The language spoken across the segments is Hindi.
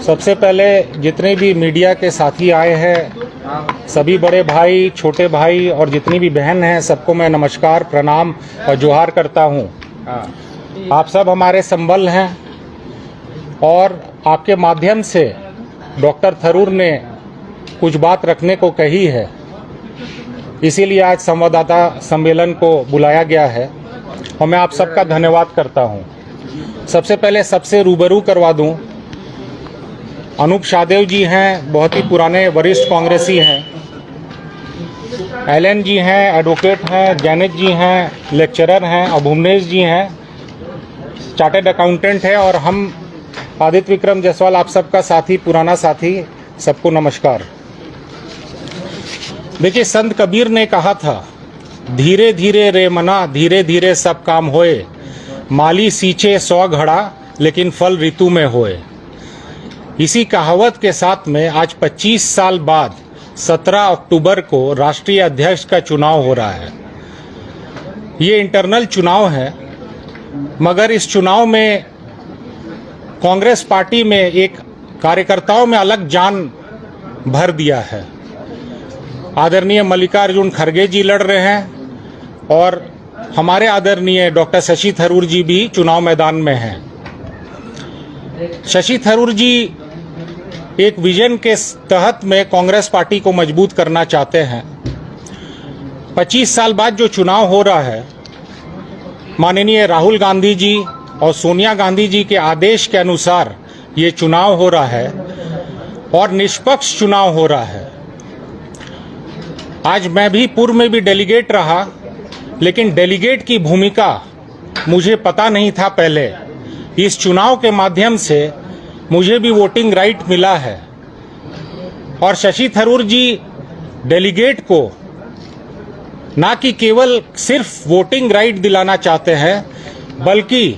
सबसे पहले जितने भी मीडिया के साथी आए हैं, सभी बड़े भाई, छोटे भाई और जितनी भी बहन हैं, सबको मैं नमस्कार, प्रणाम और जोहार करता हूं। आप सब हमारे संबल हैं और आपके माध्यम से डॉक्टर थरूर ने कुछ बात रखने को कही है, इसीलिए आज संवाददाता सम्मेलन को बुलाया गया है और मैं आप सबका धन्यवाद करता हूं। सबसे पहले सबसे रूबरू करवा दूं, अनूप शाहदेव जी हैं, बहुत ही पुराने वरिष्ठ कांग्रेसी हैं। एलन जी हैं, एडवोकेट हैं। जैनित जी हैं, लेक्चरर हैं। और भुवनेश जी हैं, चार्टर्ड अकाउंटेंट है। और हम आदित्य विक्रम जायसवाल, आप सबका साथी, पुराना साथी, सबको नमस्कार। देखिए, संत कबीर ने कहा था, धीरे धीरे रे मना, धीरे धीरे सब काम होए, माली सींचे 100 घड़ा, लेकिन फल ऋतु में होए। इसी कहावत के साथ में आज 25 साल बाद 17 अक्टूबर को राष्ट्रीय अध्यक्ष का चुनाव हो रहा है। ये इंटरनल चुनाव है, मगर इस चुनाव में कांग्रेस पार्टी में एक कार्यकर्ताओं में अलग जान भर दिया है। आदरणीय मल्लिकार्जुन खड़गे जी लड़ रहे हैं और हमारे आदरणीय डॉक्टर शशि थरूर जी भी चुनाव मैदान में हैं। शशि थरूर जी एक विजन के तहत में कांग्रेस पार्टी को मजबूत करना चाहते हैं। 25 साल बाद जो चुनाव हो रहा है, माननीय राहुल गांधी जी और सोनिया गांधी जी के आदेश के अनुसार ये चुनाव हो रहा है और निष्पक्ष चुनाव हो रहा है। आज मैं भी पूर्व में भी डेलीगेट रहा, लेकिन डेलीगेट की भूमिका मुझे पता नहीं था पहले। इस चुनाव के माध्यम से मुझे भी वोटिंग राइट मिला है और शशि थरूर जी डेलीगेट को ना कि केवल सिर्फ वोटिंग राइट दिलाना चाहते हैं, बल्कि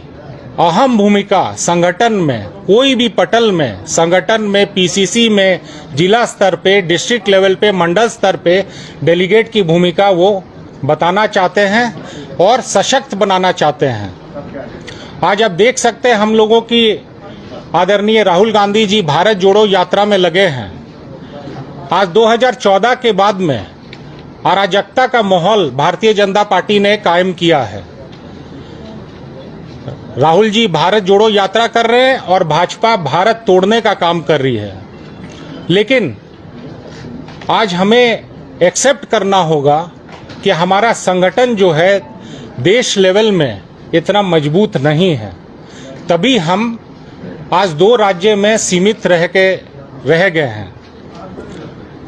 अहम भूमिका संगठन में, कोई भी पटल में, संगठन में, पीसीसी में, जिला स्तर पे, डिस्ट्रिक्ट लेवल पे, मंडल स्तर पे डेलीगेट की भूमिका वो बताना चाहते हैं और सशक्त बनाना चाहते हैं। आज आप देख सकते हैं, हम लोगों की आदरणीय राहुल गांधी जी भारत जोड़ो यात्रा में लगे हैं। आज 2014 के बाद में अराजकता का माहौल भारतीय जनता पार्टी ने कायम किया है। राहुल जी भारत जोड़ो यात्रा कर रहे हैं और भाजपा भारत तोड़ने का काम कर रही है। लेकिन आज हमें एक्सेप्ट करना होगा कि हमारा संगठन जो है देश लेवल में इतना मजबूत नहीं है। तभी हम आज 2 राज्य में सीमित रह गए हैं।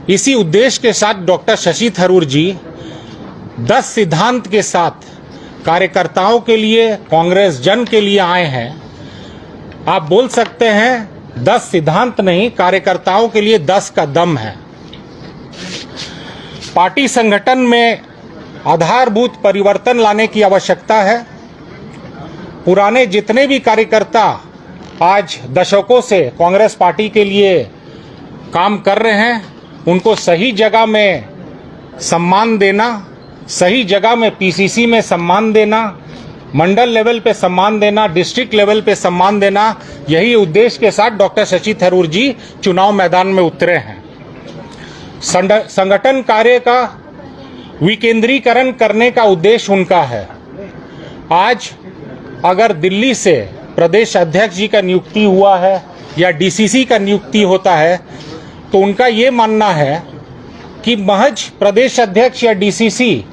इसी उद्देश्य के साथ डॉक्टर शशि थरूर जी 10 सिद्धांत के साथ कार्यकर्ताओं के लिए, कांग्रेस जन के लिए आए हैं। आप बोल सकते हैं 10 सिद्धांत नहीं, कार्यकर्ताओं के लिए 10 का दम है। पार्टी संगठन में आधारभूत परिवर्तन लाने की आवश्यकता है। पुराने जितने भी कार्यकर्ता आज दशकों से कांग्रेस पार्टी के लिए काम कर रहे हैं, उनको सही जगह में सम्मान देना, सही जगह में पीसीसी में सम्मान देना, मंडल लेवल पे सम्मान देना, डिस्ट्रिक्ट लेवल पे सम्मान देना, यही उद्देश्य के साथ डॉक्टर शशि थरूर जी चुनाव मैदान में उतरे हैं। संगठन कार्य का विकेंद्रीकरण करने का उद्देश्य उनका है। आज अगर दिल्ली से प्रदेश अध्यक्ष जी का नियुक्ति हुआ है या डीसीसी का नियुक्ति होता है, तो उनका ये मानना है कि महज प्रदेश अध्यक्ष या डीसीसी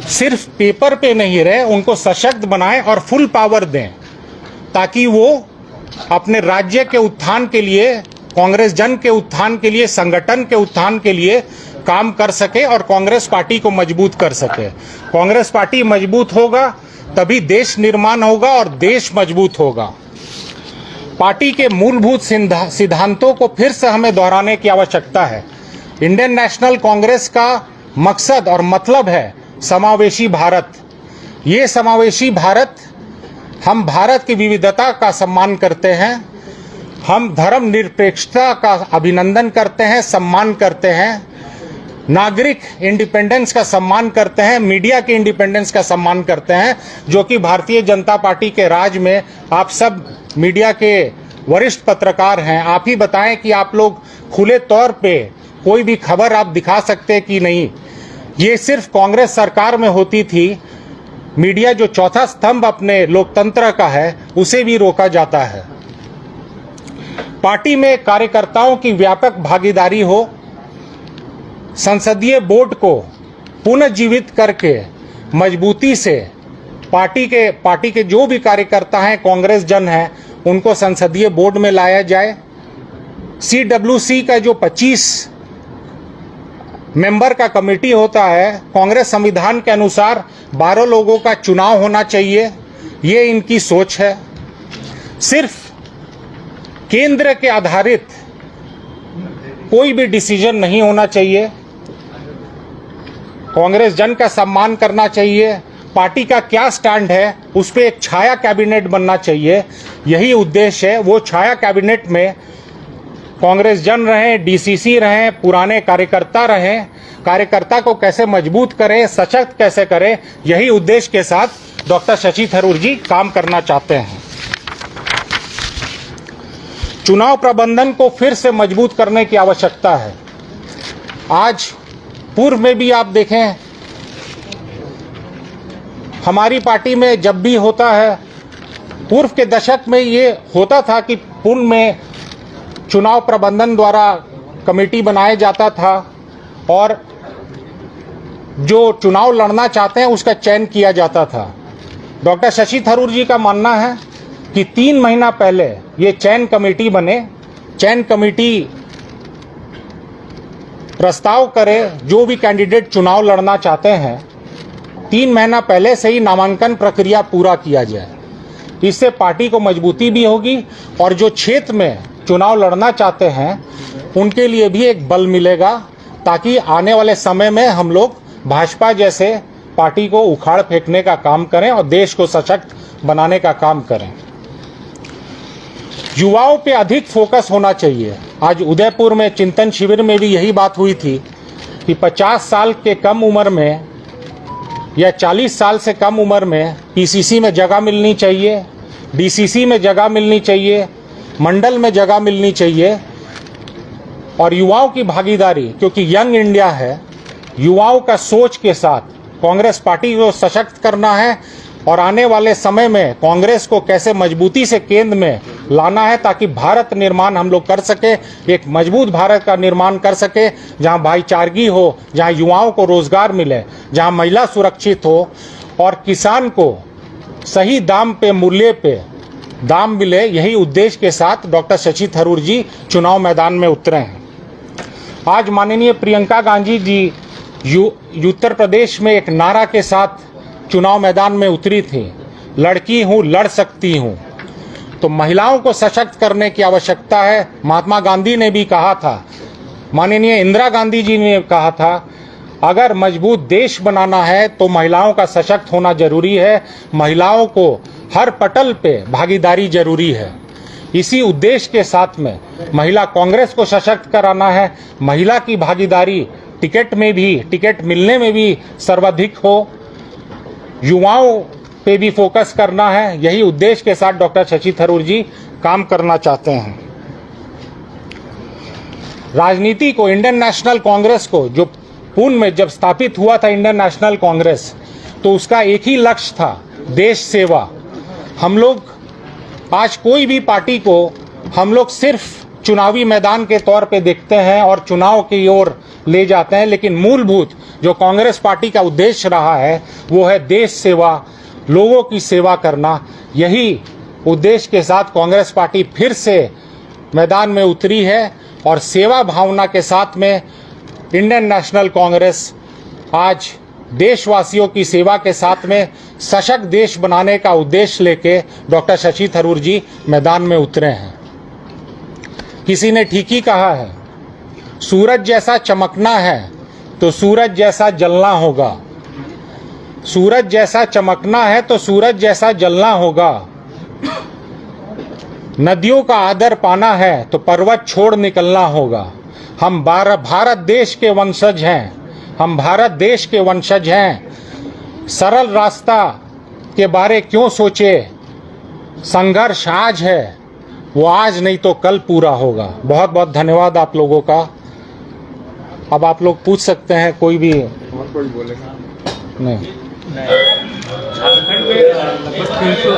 सिर्फ पेपर पे नहीं रहे, उनको सशक्त बनाएं और फुल पावर दें, ताकि वो अपने राज्य के उत्थान के लिए, कांग्रेस जन के उत्थान के लिए, संगठन के उत्थान के लिए काम कर सके और कांग्रेस पार्टी को मजबूत कर सके। कांग्रेस पार्टी मजबूत होगा तभी देश निर्माण होगा और देश मजबूत होगा। पार्टी के मूलभूत सिद्धांतों को फिर से हमें दोहराने की आवश्यकता है। इंडियन नेशनल कांग्रेस का मकसद और मतलब है समावेशी भारत। ये समावेशी भारत, हम भारत की विविधता का सम्मान करते हैं, हम धर्मनिरपेक्षता का अभिनंदन करते हैं, सम्मान करते हैं। नागरिक इंडिपेंडेंस का सम्मान करते हैं, मीडिया के इंडिपेंडेंस का सम्मान करते हैं, जो कि भारतीय जनता पार्टी के राज में आप सब मीडिया के वरिष्ठ पत्रकार हैं। आप ही बताएं कि आप लोग खुले तौर पे कोई भी खबर आप दिखा सकते कि नहीं। ये सिर्फ कांग्रेस सरकार में होती थी। मीडिया जो चौथा स्तंभ अपने लोकतंत्र का है, उसे भी रोका जाता है। पार्टी में कार्यकर्ताओं की व्यापक भागीदारी हो, संसदीय बोर्ड को पुनर्जीवित करके मजबूती से पार्टी के जो भी कार्यकर्ता हैं, कांग्रेस जन हैं, उनको संसदीय बोर्ड में लाया जाए। CWC का जो 25 मेंबर का कमेटी होता है, कांग्रेस संविधान के अनुसार 12 लोगों का चुनाव होना चाहिए। ये इनकी सोच है। सिर्फ केंद्र के आधारित कोई भी डिसीजन नहीं होना चाहिए। कांग्रेस जन का सम्मान करना चाहिए। पार्टी का क्या स्टैंड है, उस पर एक छाया कैबिनेट बनना चाहिए। यही उद्देश्य है। वो छाया कैबिनेट में कांग्रेस जन रहें, DCC रहें, पुराने कार्यकर्ता रहें। कार्यकर्ता को कैसे मजबूत करें, सशक्त कैसे करें, यही उद्देश्य के साथ डॉक्टर शशि थरूर जी काम करना चाहते हैं। चुनाव प्रबंधन को फिर से मजबूत करने की आवश्यकता है। आज पूर्व में भी आप देखें, हमारी पार्टी में जब भी होता है, पूर्व के दशक में ये होता था कि पूर्व में चुनाव प्रबंधन द्वारा कमेटी बनाया जाता था और जो चुनाव लड़ना चाहते हैं उसका चयन किया जाता था। डॉक्टर शशि थरूर जी का मानना है कि 3 महीना पहले ये चयन कमेटी बने, चयन कमेटी प्रस्ताव करे जो भी कैंडिडेट चुनाव लड़ना चाहते हैं, 3 महीना पहले से ही नामांकन प्रक्रिया पूरा किया जाए। इससे पार्टी को मजबूती भी होगी और जो क्षेत्र में चुनाव लड़ना चाहते हैं उनके लिए भी एक बल मिलेगा, ताकि आने वाले समय में हम लोग भाजपा जैसे पार्टी को उखाड़ फेंकने का काम करें और देश को सशक्त बनाने का काम करें। युवाओं पे अधिक फोकस होना चाहिए। आज उदयपुर में चिंतन शिविर में भी यही बात हुई थी कि 50 साल के कम उम्र में या 40 साल से कम उम्र में PCC में जगह मिलनी चाहिए, DCC में जगह मिलनी चाहिए, मंडल में जगह मिलनी चाहिए। और युवाओं की भागीदारी, क्योंकि यंग इंडिया है, युवाओं का सोच के साथ कांग्रेस पार्टी को सशक्त करना है और आने वाले समय में कांग्रेस को कैसे मजबूती से केंद्र में लाना है, ताकि भारत निर्माण हम लोग कर सके, एक मजबूत भारत का निर्माण कर सके, जहां भाईचारगी हो, जहां युवाओं को रोजगार मिले, जहां महिला सुरक्षित हो और किसान को सही दाम पे, मूल्य पे दाम मिले। यही उद्देश्य के साथ डॉक्टर शशि थरूर जी चुनाव मैदान में उतरे हैं। आज माननीय प्रियंका गांधी जी उत्तर प्रदेश में एक नारा के साथ चुनाव मैदान में उतरी थी, लड़की हूं, लड़ सकती हूं। तो महिलाओं को सशक्त करने की आवश्यकता है। महात्मा गांधी ने भी कहा था, माननीय इंदिरा गांधी जी ने कहा था, अगर मजबूत देश बनाना है तो महिलाओं का सशक्त होना जरूरी है, महिलाओं को हर पटल पे भागीदारी जरूरी है। इसी उद्देश्य के साथ में महिला कांग्रेस को सशक्त कराना है, महिला की भागीदारी टिकट मिलने में भी सर्वाधिक हो, युवाओं पे भी फोकस करना है। यही उद्देश्य के साथ डॉक्टर शशि थरूर जी काम करना चाहते हैं। राजनीति को, इंडियन नेशनल कांग्रेस को, जो पुणे में जब स्थापित हुआ था इंडियन नेशनल कांग्रेस, तो उसका एक ही लक्ष्य था, देश सेवा। हम लोग आज कोई भी पार्टी को हम लोग सिर्फ चुनावी मैदान के तौर पे देखते हैं और चुनाव की ओर ले जाते हैं, लेकिन मूलभूत जो कांग्रेस पार्टी का उद्देश्य रहा है वो है देश सेवा, लोगों की सेवा करना। यही उद्देश्य के साथ कांग्रेस पार्टी फिर से मैदान में उतरी है और सेवा भावना के साथ में इंडियन नेशनल कांग्रेस आज देशवासियों की सेवा के साथ में सशक्त देश बनाने का उद्देश्य लेके डॉक्टर शशि थरूर जी मैदान में उतरे हैं। किसी ने ठीक ही कहा है, सूरज जैसा चमकना है तो सूरज जैसा जलना होगा, सूरज जैसा चमकना है तो सूरज जैसा जलना होगा, नदियों का आदर पाना है तो पर्वत छोड़ निकलना होगा। हम भारत देश के वंशज हैं, हम भारत देश के वंशज हैं। सरल रास्ता के बारे क्यों सोचे? संघर्ष आज है, वो आज नहीं तो कल पूरा होगा। बहुत बहुत धन्यवाद आप लोगों का। अब आप लोग पूछ सकते हैं, कोई भी। और कोई बोलेगा? नहीं। झारखंड में लगभग 300